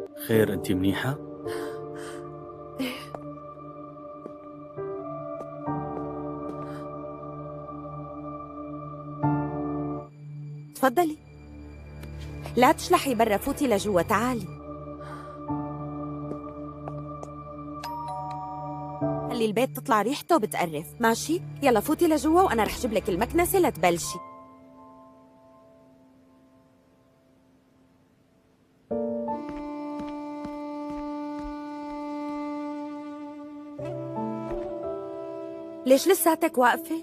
خير، أنت منيحة؟ تفضلي. لا تشلحي برا، فوتي لجوا، تعالي. خلي البيت تطلع ريحته بتقرف، ماشي؟ يلا فوتي لجوا وأنا رح جيب لك المكنسة لتبلشي. ليش لساتك واقفة؟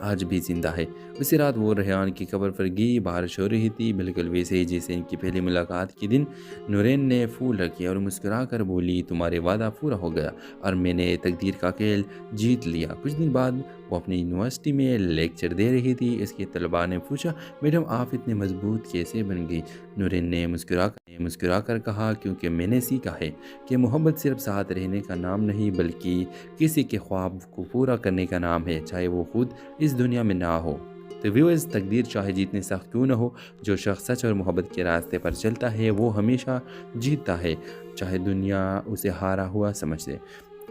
آج بھی زندہ ہے۔ اسی رات وہ ریحان کی قبر پر گئی بارش ہو رہی تھی، بالکل ویسے ہی جیسے ان کی پہلی ملاقات کے دن۔ نورین نے پھول رکھی اور مسکرا کر بولی تمہارے وعدہ پورا ہو گیا اور میں نے تقدیر کا کھیل جیت لیا۔ کچھ دن بعد وہ اپنی یونیورسٹی میں لیکچر دے رہی تھی۔ اس کے طلباء نے پوچھا میڈم آپ اتنے مضبوط کیسے بن گئی؟ نورین نے مسکرا کر کہا کیونکہ میں نے سیکھا ہے کہ محبت صرف ساتھ رہنے کا نام نہیں بلکہ کسی کے خواب کو پورا کرنے کا نام ہے، چاہے وہ خود اس دنیا میں نہ ہو۔ تو ویورز، تقدیر چاہے جتنی سخت کیوں نہ ہو، جو شخص سچ اور محبت کے راستے پر چلتا ہے وہ ہمیشہ جیتتا ہے، چاہے دنیا اسے ہارا ہوا سمجھے۔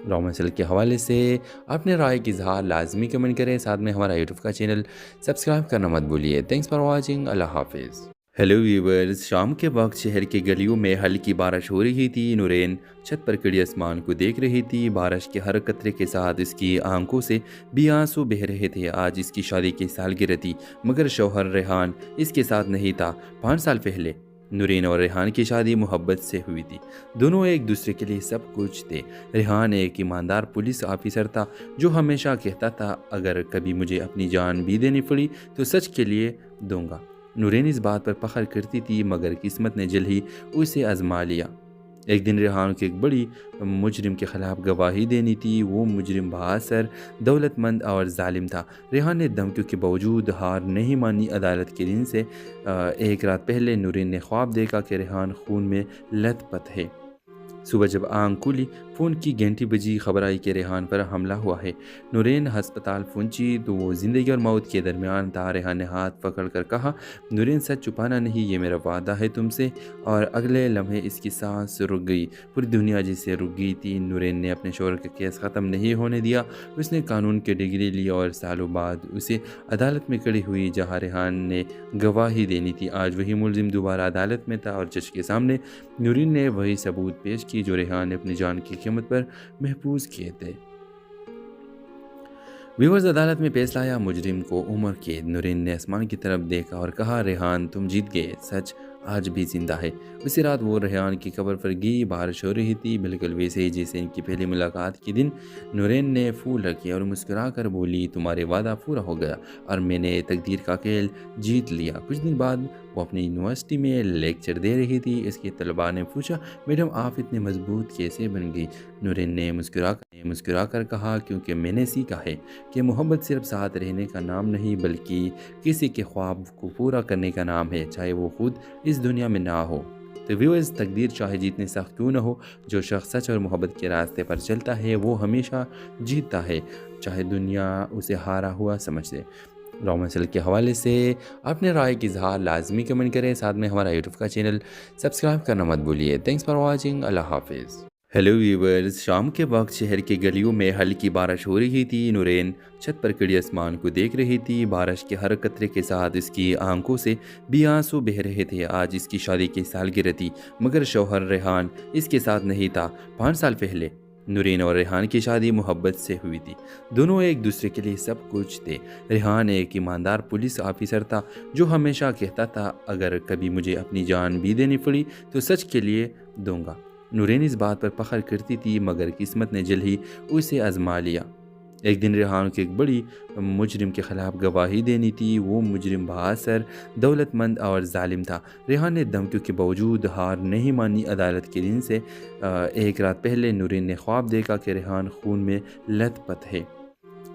رومانسل کے حوالے سے اپنے رائے کی اظہار لازمی کمنٹ کریں، ساتھ میں ہمارا یوٹیوب کا چینل سبسکرائب کرنا مت بھولیے۔ تھینکس فار واچنگ، اللہ حافظ۔ ہیلو ویورز، شام کے وقت شہر کی گلیوں میں ہلکی بارش ہو رہی تھی۔ نورین چھت پر کھڑی آسمان کو دیکھ رہی تھی۔ بارش کے ہر قطرے کے ساتھ اس کی آنکھوں سے بھی آنسو بہہ رہے تھے۔ آج اس کی شادی کی سالگرہ تھی، مگر شوہر ریحان اس کے ساتھ نہیں تھا۔ 5 سال پہلے نورین اور ریحان کی شادی محبت سے ہوئی تھی۔ دونوں ایک دوسرے کے لیے سب کچھ تھے۔ ریحان ایک ایماندار پولیس آفیسر تھا جو ہمیشہ کہتا تھا اگر کبھی مجھے اپنی جان بھی دینی پڑی تو سچ کے لیے دوں گا۔ نورین اس بات پر فخر کرتی تھی، مگر قسمت نے جلد ہی اسے آزما لیا۔ ایک دن ریحان کو ایک بڑی مجرم کے خلاف گواہی دینی تھی۔ وہ مجرم بااثر، دولت مند اور ظالم تھا۔ ریحان نے دھمکیوں کے باوجود ہار نہیں مانی۔ عدالت کے دن سے ایک رات پہلے نورین نے خواب دیکھا کہ ریحان خون میں لت پت ہے۔ صبح جب آنکھ کھلی، فون کی گھنٹی بجی، خبر آئی کہ ریحان پر حملہ ہوا ہے۔ نورین ہسپتال پہنچی تو وہ زندگی اور موت کے درمیان تھا۔ ریحان نے ہاتھ پکڑ کر کہا نورین سچ چھپانا نہیں، یہ میرا وعدہ ہے تم سے۔ اور اگلے لمحے اس کی سانس رک گئی، پوری دنیا جسے رک گئی تھی۔ نورین نے اپنے شوہر کا کیس ختم نہیں ہونے دیا۔ اس نے قانون کی ڈگری لی اور سالوں بعد اسے عدالت میں کھڑی ہوئی جہاں ریحان نے گواہی دینی تھی۔ آج وہی ملزم دوبارہ عدالت میں تھا اور جج کے سامنے نورین نے وہی ثبوت پیش کی جو ریحان نے اپنی جان کی قیمت پر محفوظ کیے تھے۔ ویورز، عدالت میں فیصلہ آیا، مجرم کو عمر قید۔ نورین نے آسمان کی طرف دیکھا اور کہا ریحان تم جیت گئے، سچ آج بھی زندہ ہے۔ اسی رات وہ ریحان کی قبر پر گئی بارش ہو رہی تھی، بالکل ویسے ہی جیسے ان کی پہلی ملاقات کے دن۔ نورین نے پھول رکھی اور مسکرا کر بولی تمہارے وعدہ پورا ہو گیا اور میں نے تقدیر کا کھیل جیت لیا۔ کچھ دن بعد وہ اپنی یونیورسٹی میں لیکچر دے رہی تھی۔ اس کے طلباء نے پوچھا میڈم آپ اتنے مضبوط کیسے بن گئی؟ نورین نے مسکرا کر کہا کیونکہ میں نے سیکھا ہے کہ محبت صرف ساتھ رہنے کا نام نہیں بلکہ کسی کے خواب کو پورا کرنے کا نام ہے، چاہے وہ خود اس دنیا میں نہ ہو۔ تو ویورز، تقدیر چاہے جتنی سخت کیوں نہ ہو، جو شخص سچ اور محبت کے راستے پر چلتا ہے وہ ہمیشہ جیتتا ہے، چاہے دنیا اسے ہارا ہوا سمجھے۔ رومانسل کے حوالے سے اپنے رائے کی اظہار لازمی کمنٹ کریں، ساتھ میں ہمارا یوٹیوب کا چینل سبسکرائب کرنا مت بھولیے۔ تھینکس فار واچنگ، اللہ حافظ۔ ہیلو ویورز، شام کے وقت شہر کی گلیوں میں ہلکی بارش ہو رہی تھی۔ نورین چھت پر کھڑی آسمان کو دیکھ رہی تھی۔ بارش کے ہر قطرے کے ساتھ اس کی آنکھوں سے بھی آنسو بہہ رہے تھے۔ آج اس کی شادی کی سالگرہ تھی، مگر شوہر ریحان اس کے ساتھ نہیں تھا۔ 5 سال پہلے نورین اور ریحان کی شادی محبت سے ہوئی تھی۔ دونوں ایک دوسرے کے لیے سب کچھ تھے۔ ریحان ایک ایماندار پولیس آفیسر تھا جو ہمیشہ کہتا تھا اگر کبھی مجھے اپنی جان بھی دینی پڑی تو سچ کے لیے دوں گا۔ نورین اس بات پر فخر کرتی تھی، مگر قسمت نے جلد ہی اسے آزما لیا۔ ایک دن ریحان کو ایک بڑی مجرم کے خلاف گواہی دینی تھی۔ وہ مجرم بااثر، دولت مند اور ظالم تھا۔ ریحان نے دھمکیوں کے باوجود ہار نہیں مانی۔ عدالت کے دن سے ایک رات پہلے نورین نے خواب دیکھا کہ ریحان خون میں لت پت ہے۔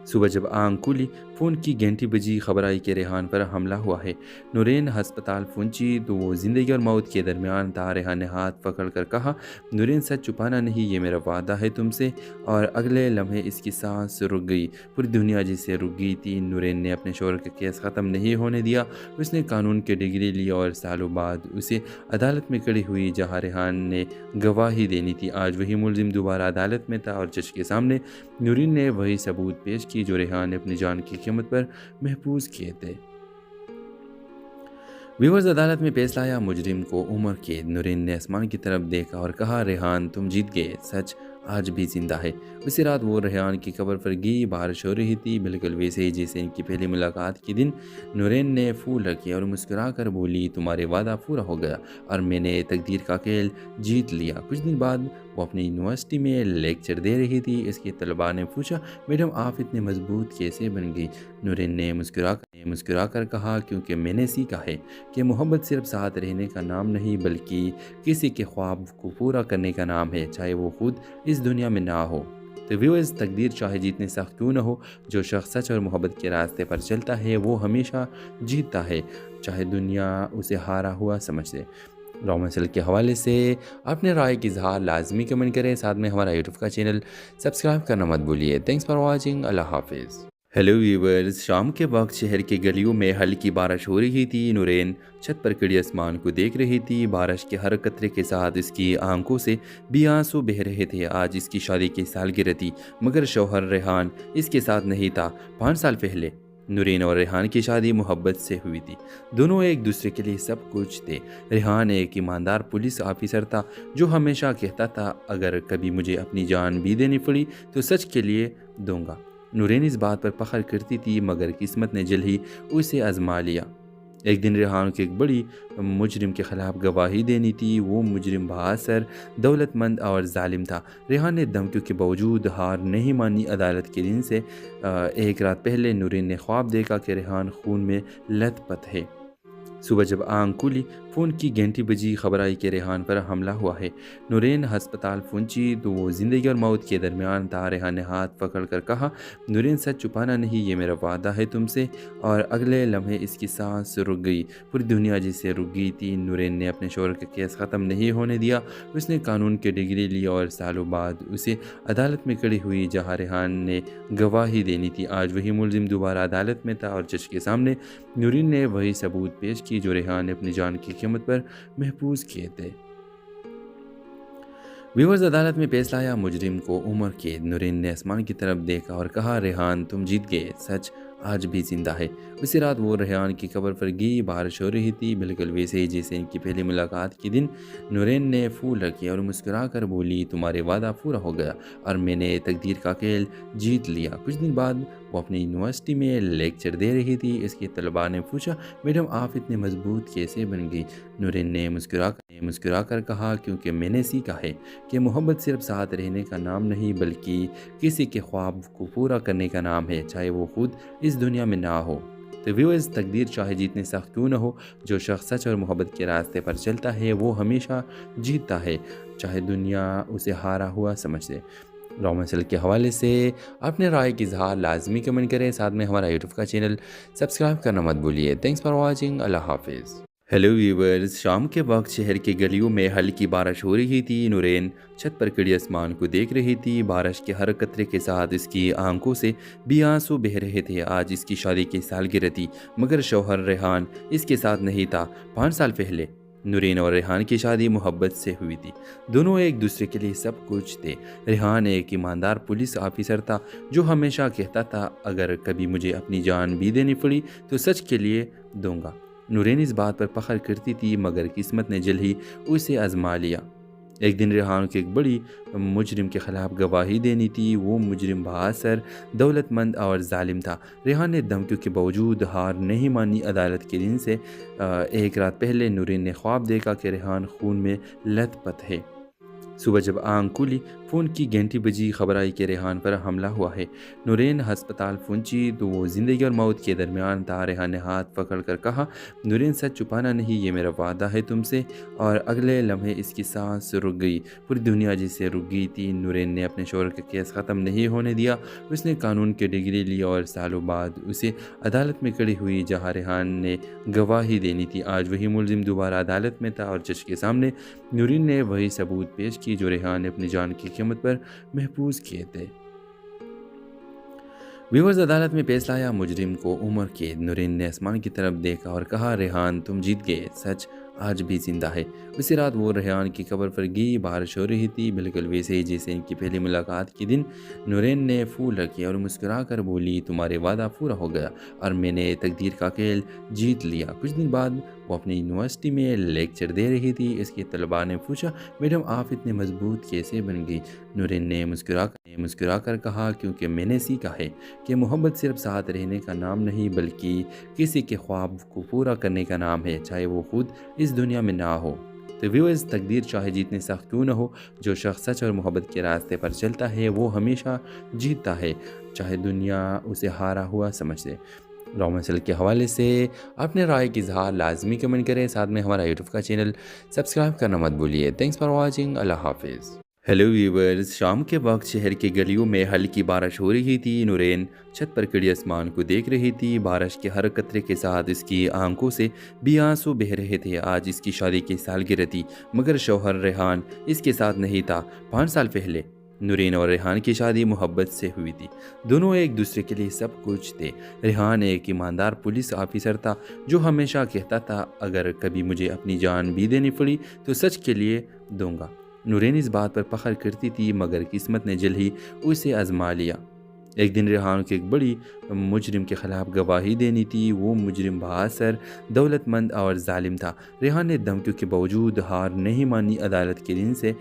صبح جب آنکھ کھلی، فون کی گھنٹی بجی، خبر آئی کہ ریحان پر حملہ ہوا ہے۔ نورین ہسپتال پہنچی تو وہ زندگی اور موت کے درمیان تھا۔ ریحان نے ہاتھ پکڑ کر کہا نورین سچ چھپانا نہیں، یہ میرا وعدہ ہے تم سے۔ اور اگلے لمحے اس کی سانس رک گئی، پوری دنیا جسے رک گئی تھی۔ نورین نے اپنے شوہر کا کیس ختم نہیں ہونے دیا۔ اس نے قانون کی ڈگری لی اور سالوں بعد اسے عدالت میں کھڑی ہوئی جہاں ریحان نے گواہی دینی تھی۔ آج وہی ملزم دوبارہ عدالت میں تھا اور جج کے سامنے نورین نے وہی ثبوت پیش کی جو ریحان نے اپنی جان کی قیمت پر محفوظ کیے تھے۔ ویورز، عدالت میں فیصلہ آیا، مجرم کو عمر قید۔ نورین نے آسمان کی طرف دیکھا اور کہا ریحان تم جیت گئے، سچ آج بھی زندہ ہے۔ اسی رات وہ ریحان کی قبر پر گئی بارش ہو رہی تھی، بالکل ویسے ہی جیسے ان کی پہلی ملاقات کے دن۔ نورین نے پھول رکھے اور مسکرا کر بولی تمہارے وعدہ پورا ہو گیا اور میں نے تقدیر کا کھیل جیت لیا۔ کچھ دن بعد وہ اپنی یونیورسٹی میں لیکچر دے رہی تھی۔ اس کے طلباء نے پوچھا میڈم آپ اتنے مضبوط کیسے بن گئی؟ نورین نے مسکرا کر کہا کیونکہ میں نے سیکھا ہے کہ محبت صرف ساتھ رہنے کا نام نہیں بلکہ کسی کے خواب کو پورا کرنے کا نام ہے، چاہے وہ خود اس دنیا میں نہ ہو۔ تو ویورز، تقدیر چاہے جتنی سخت کیوں نہ ہو، جو شخص سچ اور محبت کے راستے پر چلتا ہے وہ ہمیشہ جیتتا ہے، چاہے دنیا اسے ہارا ہوا سمجھ لے۔ رومنسل کے حوالے سے اپنے رائے کی اظہار لازمی کمنٹ کریں، ساتھ میں ہمارا یوٹیوب کا چینل سبسکرائب کرنا مت بھولیے۔ تھینکس فار واچنگ، اللہ حافظ۔ ہیلو ویورز، شام کے وقت شہر کی گلیوں میں ہلکی بارش ہو رہی تھی۔ نورین چھت پر کھڑی آسمان کو دیکھ رہی تھی۔ بارش کے ہر قطرے کے ساتھ اس کی آنکھوں سے بھی آنسو بہہ رہے تھے۔ آج اس کی شادی کی سالگرہ تھی، مگر شوہر ریحان اس کے ساتھ نہیں تھا۔ 5 سال پہلے نورین اور ریحان کی شادی محبت سے ہوئی تھی۔ دونوں ایک دوسرے کے لیے سب کچھ تھے۔ ریحان ایک ایماندار پولیس آفیسر تھا جو ہمیشہ کہتا تھا اگر کبھی مجھے اپنی جان بھی دینی پڑی تو سچ کے لیے دوں گا۔ نورین اس بات پر فخر کرتی تھی، مگر قسمت نے جلد ہی اسے آزما لیا۔ ایک دن ریحان کو ایک بڑی مجرم کے خلاف گواہی دینی تھی۔ وہ مجرم بااثر، دولت مند اور ظالم تھا۔ ریحان نے دھمکیوں کے باوجود ہار نہیں مانی۔ عدالت کے دن سے ایک رات پہلے نورین نے خواب دیکھا کہ ریحان خون میں لت پت ہے۔ صبح جب آنکھ کھلی، فون کی گھنٹی بجی، خبر آئی کہ ریحان پر حملہ ہوا ہے۔ نورین ہسپتال پہنچی تو وہ زندگی اور موت کے درمیان تھا۔ ریحان نے ہاتھ پکڑ کر کہا نورین سچ چھپانا نہیں، یہ میرا وعدہ ہے تم سے۔ اور اگلے لمحے اس کی سانس رک گئی، پوری دنیا جسے رک گئی تھی۔ نورین نے اپنے شوہر کا کیس ختم نہیں ہونے دیا۔ اس نے قانون کی ڈگری لی اور سالوں بعد اسے عدالت میں کھڑی ہوئی جہاں ریحان نے گواہی دینی تھی۔ آج وہی ملزم دوبارہ عدالت میں تھا اور جج کے سامنے نورین نے وہی ثبوت پیش کی جو ریحان نے اپنی جان کی قیمت پر محفوظ کیے تھے۔ ویورز، عدالت میں فیصلہ آیا، مجرم کو عمر قید۔ نورین نے آسمان کی طرف دیکھا اور کہا ریحان تم جیت گئے، سچ آج بھی زندہ ہے۔ اسی رات وہ ریحان کی قبر پر گئی بارش ہو رہی تھی، بالکل ویسے ہی جیسے ان کی پہلی ملاقات کے دن۔ نورین نے پھول رکھے اور مسکرا کر بولی تمہارے وعدہ پورا ہو گیا اور میں نے تقدیر کا کھیل جیت لیا۔ کچھ دن بعد وہ اپنی یونیورسٹی میں لیکچر دے رہی تھی۔ اس کے طلباء نے پوچھا میڈم آپ اتنے مضبوط کیسے بن گئی؟ نورین نے مسکرا کر کہا کیونکہ میں نے سیکھا ہے کہ محبت صرف ساتھ رہنے کا نام نہیں بلکہ کسی کے خواب کو پورا کرنے کا نام ہے، چاہے وہ خود اس دنیا میں نہ ہو۔ تو ویورز، تقدیر چاہے جتنی سخت کیوں نہ ہو، جو شخص سچ اور محبت کے راستے پر چلتا ہے وہ ہمیشہ جیتتا ہے، چاہے دنیا اسے ہارا ہوا سمجھ لے۔ رومنسل کے حوالے سے اپنے رائے کی اظہار لازمی کمنٹ کریں، ساتھ میں ہمارا یوٹیوب کا چینل سبسکرائب کرنا مت بھولیے۔ تھینکس فار واچنگ، اللہ حافظ۔ ہیلو ویورز، شام کے وقت شہر کی گلیوں میں ہلکی بارش ہو رہی تھی۔ نورین چھت پر کھڑی آسمان کو دیکھ رہی تھی۔ بارش کے ہر قطرے کے ساتھ اس کی آنکھوں سے بھی آنسو بہہ رہے تھے۔ آج اس کی شادی کی سالگرہ تھی، مگر شوہر ریحان اس کے ساتھ نہیں تھا۔ 5 سال پہلے نورین اور ریحان کی شادی محبت سے ہوئی تھی۔ دونوں ایک دوسرے کے لیے سب کچھ تھے۔ ریحان ایک ایماندار پولیس آفیسر تھا جو ہمیشہ کہتا تھا اگر کبھی مجھے اپنی جان بھی دینی پڑی تو سچ کے لیے دوں گا۔ نورین اس بات پر فخر کرتی تھی، مگر قسمت نے جلد ہی اسے آزما لیا۔ ایک دن ریحان کو ایک بڑی مجرم کے خلاف گواہی دینی تھی۔ وہ مجرم بااثر، دولت مند اور ظالم تھا۔ ریحان نے دھمکیوں کے باوجود ہار نہیں مانی۔ عدالت کے دن سے ایک رات پہلے نورین نے خواب دیکھا کہ ریحان خون میں لت پت ہے۔ صبح جب آنکھ کھلی، فون کی گھنٹی بجی، خبر آئی کہ ریحان پر حملہ ہوا ہے۔ نورین ہسپتال پہنچی تو وہ زندگی اور موت کے درمیان تھا۔ ریحان نے ہاتھ پکڑ کر کہا نورین سچ چھپانا نہیں، یہ میرا وعدہ ہے تم سے۔ اور اگلے لمحے اس کی سانس رک گئی، پوری دنیا جسے رک گئی تھی۔ نورین نے اپنے شوہر کا کیس ختم نہیں ہونے دیا۔ اس نے قانون کی ڈگری لی اور سالوں بعد اسے عدالت میں کھڑی ہوئی جہاں ریحان نے گواہی دینی تھی۔ آج وہی ملزم دوبارہ عدالت میں تھا اور جج کے سامنے نورین نے وہی ثبوت پیش کی جو ریحان نے اپنی جان کی قیمت پر محفوظ کیے تھے۔ ویورز، عدالت میں فیصلہ آیا، مجرم کو عمر قید۔ نورین نے آسمان کی طرف دیکھا اور کہا ریحان تم جیت گئے، سچ آج بھی زندہ ہے۔ اسی رات وہ ریحان کی قبر پر گئی بارش ہو رہی تھی، بالکل ویسے ہی جیسے ان کی پہلی ملاقات کے دن۔ نورین نے پھول رکھے اور مسکرا کر بولی تمہارے وعدہ پورا ہو گیا اور میں نے تقدیر کا کھیل جیت لیا۔ کچھ دن بعد وہ اپنی یونیورسٹی میں لیکچر دے رہی تھی۔ اس کے طلباء نے پوچھا میڈم آپ اتنے مضبوط کیسے بن گئی؟ نورین نے مسکرا کر کہا کیونکہ میں نے سیکھا ہے کہ محبت صرف ساتھ رہنے کا نام نہیں بلکہ کسی کے خواب کو پورا کرنے کا نام ہے، چاہے وہ خود اس دنیا میں نہ ہو۔ تو ویورز، تقدیر چاہے جتنی سخت کیوں نہ ہو، جو شخص سچ اور محبت کے راستے پر چلتا ہے وہ ہمیشہ جیتتا ہے، چاہے دنیا اسے ہارا ہوا سمجھے۔ راؤ مسل کے حوالے سے اپنے رائے کی اظہار لازمی کمنٹ کریں، ساتھ میں ہمارا یوٹیوب کا چینل سبسکرائب کرنا مت بھولیے۔ تھینکس فار واچنگ، اللہ حافظ۔ ہیلو ویورز، شام کے وقت شہر کے گلیوں میں ہلکی بارش ہو رہی تھی۔ نورین چھت پر کھڑی آسمان کو دیکھ رہی تھی، بارش کے ہر قطرے کے ساتھ اس کی آنکھوں سے بھی آنسو بہہ رہے تھے۔ آج اس کی شادی کی سالگرہ تھی، مگر شوہر ریحان اس کے ساتھ نہیں تھا۔ 5 سال پہلے نورین اور ریحان کی شادی محبت سے ہوئی تھی، دونوں ایک دوسرے کے لیے سب کچھ تھے۔ ریحان ایک ایماندار پولیس آفیسر تھا جو ہمیشہ کہتا تھا اگر کبھی مجھے اپنی جان بھی دینی پڑی تو سچ کے لیے دوں گا۔ نورین اس بات پر فخر کرتی تھی، مگر قسمت نے جلد ہی اسے آزما لیا۔ ایک دن ریحان کو ایک بڑی مجرم کے خلاف گواہی دینی تھی۔ وہ مجرم بااثر، دولت مند اور ظالم تھا۔ ریحان نے دھمکیوں کے باوجود ہار نہیں مانی۔ عدالت کے دن سے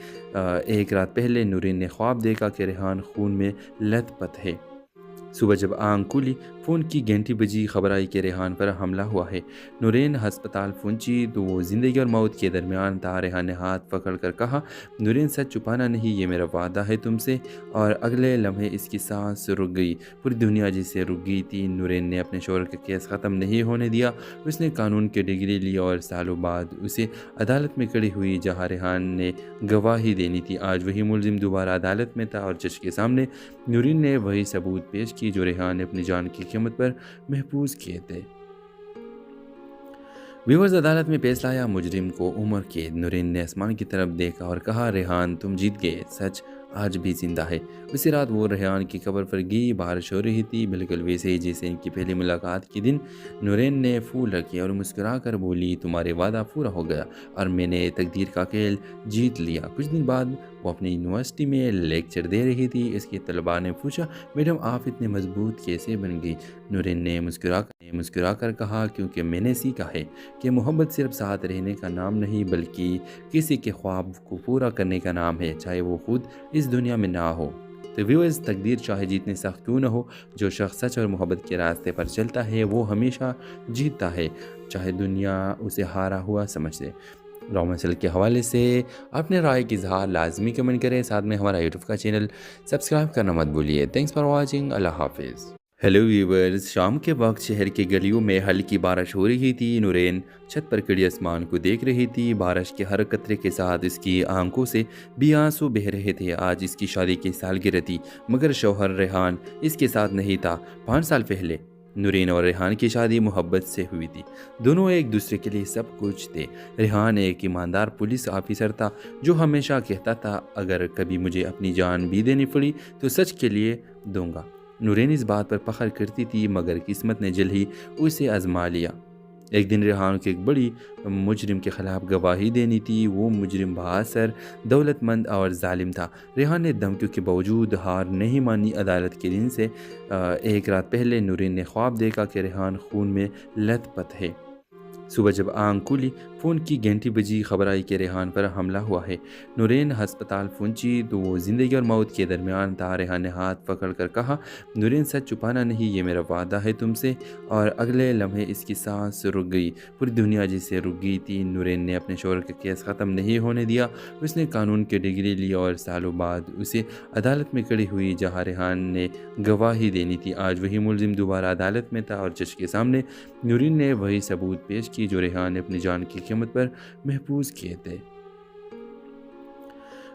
ایک رات پہلے نورین نے خواب دیکھا کہ ریحان خون میں لت پت ہے۔ صبح جب آنکھ کھلی، فون کی گھنٹی بجی، خبر آئی کہ ریحان پر حملہ ہوا ہے۔ نورین ہسپتال پہنچی تو وہ زندگی اور موت کے درمیان تھا۔ ریحان نے ہاتھ پکڑ کر کہا، نورین سچ چھپانا نہیں، یہ میرا وعدہ ہے تم سے۔ اور اگلے لمحے اس کی سانس رک گئی، پوری دنیا جسے رک گئی تھی۔ نورین نے اپنے شوہر کا کیس ختم نہیں ہونے دیا۔ اس نے قانون کی ڈگری لی اور سالوں بعد اسے عدالت میں کھڑی ہوئی جہاں ریحان نے گواہی دینی تھی۔ آج وہی ملزم دوبارہ عدالت میں تھا اور جج کے سامنے نورین نے وہی ثبوت پیش کی جو ریحان نے اپنی جان کی قیمت پر محفوظ کیے تھے۔ ویورز، عدالت میں فیصلہ آیا، مجرم کو عمر قید۔ نورین نے آسمان کی طرف دیکھا اور کہا، ریحان تم جیت گئے، سچ آج بھی زندہ ہے۔ اسی رات وہ ریحان کی قبر پر گئی، بارش ہو رہی تھی، بالکل ویسے ہی جیسے ان کی پہلی ملاقات کے دن۔ نورین نے پھول رکھے اور مسکرا کر بولی، تمہارے وعدہ پورا ہو گیا اور میں نے تقدیر کا کھیل جیت لیا۔ کچھ دن بعد وہ اپنی یونیورسٹی میں لیکچر دے رہی تھی۔ اس کے طلباء نے پوچھا، میڈم آپ اتنے مضبوط کیسے بن گئی؟ نورین نے مسکرا کر کہا، کیونکہ میں نے سیکھا ہے کہ محبت صرف ساتھ رہنے کا نام نہیں بلکہ کسی کے خواب کو پورا کرنے کا نام ہے، چاہے وہ خود اس دنیا میں نہ ہو۔ تو ویورز، تقدیر چاہے جتنی سخت کیوں نہ ہو، جو شخص سچ اور محبت کے راستے پر چلتا ہے وہ ہمیشہ جیتتا ہے، چاہے دنیا اسے ہارا ہوا سمجھے۔ راؤ مسل کے حوالے سے اپنے رائے کی اظہار لازمی کمنٹ کریں، ساتھ میں ہمارا یوٹیوب کا چینل سبسکرائب کرنا مت بھولیے۔ تھینکس فار واچنگ، اللہ حافظ۔ ہیلو ویورز، شام کے وقت شہر کے گلیوں میں ہلکی بارش ہو رہی تھی۔ نورین چھت پر کھڑی آسمان کو دیکھ رہی تھی، بارش کے ہر قطرے کے ساتھ اس کی آنکھوں سے بھی آنسو بہہ رہے تھے۔ آج اس کی شادی کی سالگرہ تھی، مگر شوہر ریحان اس کے ساتھ نہیں تھا۔ 5 سال پہلے نورین اور ریحان کی شادی محبت سے ہوئی تھی، دونوں ایک دوسرے کے لیے سب کچھ تھے۔ ریحان ایک ایماندار پولیس آفیسر تھا جو ہمیشہ کہتا تھا اگر کبھی مجھے اپنی جان بھی دینی پڑی تو سچ کے لیے دوں گا۔ نورین اس بات پر فخر کرتی تھی، مگر قسمت نے جلد ہی اسے آزما لیا۔ ایک دن ریحان کو ایک بڑی مجرم کے خلاف گواہی دینی تھی۔ وہ مجرم بااثر، دولت مند اور ظالم تھا۔ ریحان نے دھمکیوں کے باوجود ہار نہیں مانی۔ عدالت کے دن سے ایک رات پہلے نورین نے خواب دیکھا کہ ریحان خون میں لت پت ہے۔ صبح جب آنکھ کھلی، فون کی گھنٹی بجی، خبر آئی کہ ریحان پر حملہ ہوا ہے۔ نورین ہسپتال پہنچی تو وہ زندگی اور موت کے درمیان تھا۔ ریحان نے ہاتھ پکڑ کر کہا، نورین سچ چھپانا نہیں، یہ میرا وعدہ ہے تم سے۔ اور اگلے لمحے اس کی سانس رک گئی، پوری دنیا جسے رک گئی تھی۔ نورین نے اپنے شوہر کا کیس ختم نہیں ہونے دیا۔ اس نے قانون کی ڈگری لی اور سالوں بعد اسے عدالت میں کھڑی ہوئی جہاں ریحان نے گواہی دینی تھی۔ آج وہی ملزم دوبارہ عدالت میں تھا اور جج کے سامنے نورین نے وہی ثبوت پیش کی جو ریحان نے اپنی جان کی قیمت پر محفوظ کیے تھے۔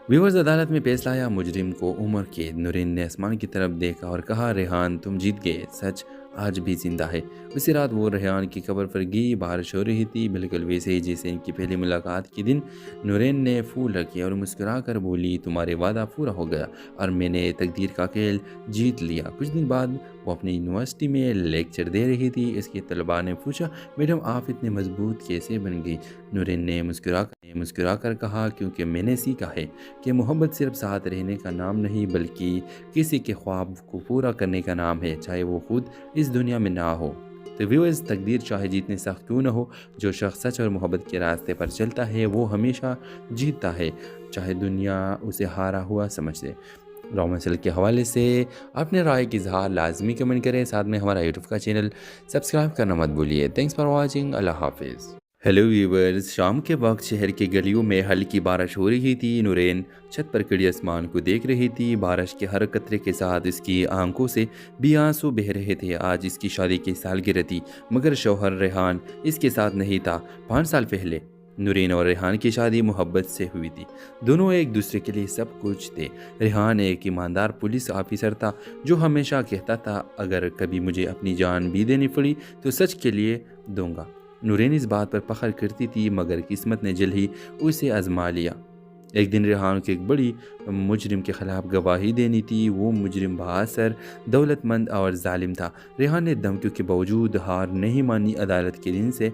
ویورز، عدالت میں فیصلہ آیا، مجرم کو عمر قید۔ نورین نے آسمان کی طرف دیکھا اور کہا، ریحان تم جیت گئے، سچ آج بھی زندہ ہے۔ اسی رات وہ ریحان کی قبر پر گئی، بارش ہو رہی تھی، بالکل ویسے ہی جیسے ان کی پہلی ملاقات کے دن۔ نورین نے پھول رکھے اور مسکرا کر بولی، تمہارے وعدہ پورا ہو گیا اور میں نے تقدیر کا کھیل جیت لیا۔ کچھ دن بعد وہ اپنی یونیورسٹی میں لیکچر دے رہی تھی۔ اس کے طلباء نے پوچھا، میڈم آپ اتنے مضبوط کیسے بن گئی؟ نورین نے مسکرا کر کہا، کیونکہ میں نے سیکھا ہے کہ محبت صرف ساتھ رہنے کا نام نہیں بلکہ کسی کے خواب کو پورا کرنے کا نام ہے، چاہے وہ خود اس دنیا میں نہ ہو۔ تو ویورز، تقدیر چاہے جتنے سخت کیوں نہ ہو، جو شخص سچ اور محبت کے راستے پر چلتا ہے وہ ہمیشہ جیتتا ہے، چاہے دنیا اسے ہارا ہوا سمجھے۔ را مسئلہ کے حوالے سے اپنے رائے کی اظہار لازمی کمنٹ کریں، ساتھ میں ہمارا یوٹیوب کا چینل سبسکرائب کرنا مت بھولیے۔ تھینکس فار واچنگ، اللہ حافظ۔ ہیلو ویورز، شام کے وقت شہر کی گلیوں میں ہلکی بارش ہو رہی تھی۔ نورین چھت پر کھڑی آسمان کو دیکھ رہی تھی، بارش کے ہر قطرے کے ساتھ اس کی آنکھوں سے بھی آنسو بہہ رہے تھے۔ آج اس کی شادی کی سالگرہ تھی، مگر شوہر ریحان اس کے ساتھ نہیں تھا۔ 5 سال پہلے نورین اور ریحان کی شادی محبت سے ہوئی تھی، دونوں ایک دوسرے کے لیے سب کچھ تھے۔ ریحان ایک ایماندار پولیس آفیسر تھا جو ہمیشہ کہتا تھا اگر کبھی مجھے اپنی جان بھی دینی پڑی تو سچ کے لیے دوں گا۔ نورین اس بات پر فخر کرتی تھی، مگر قسمت نے جلد ہی اسے آزما لیا۔ ایک دن ریحان کو ایک بڑی مجرم کے خلاف گواہی دینی تھی۔ وہ مجرم بااثر، دولت مند اور ظالم تھا۔ ریحان نے دھمکیوں کے باوجود ہار نہیں مانی۔ عدالت کے دن سے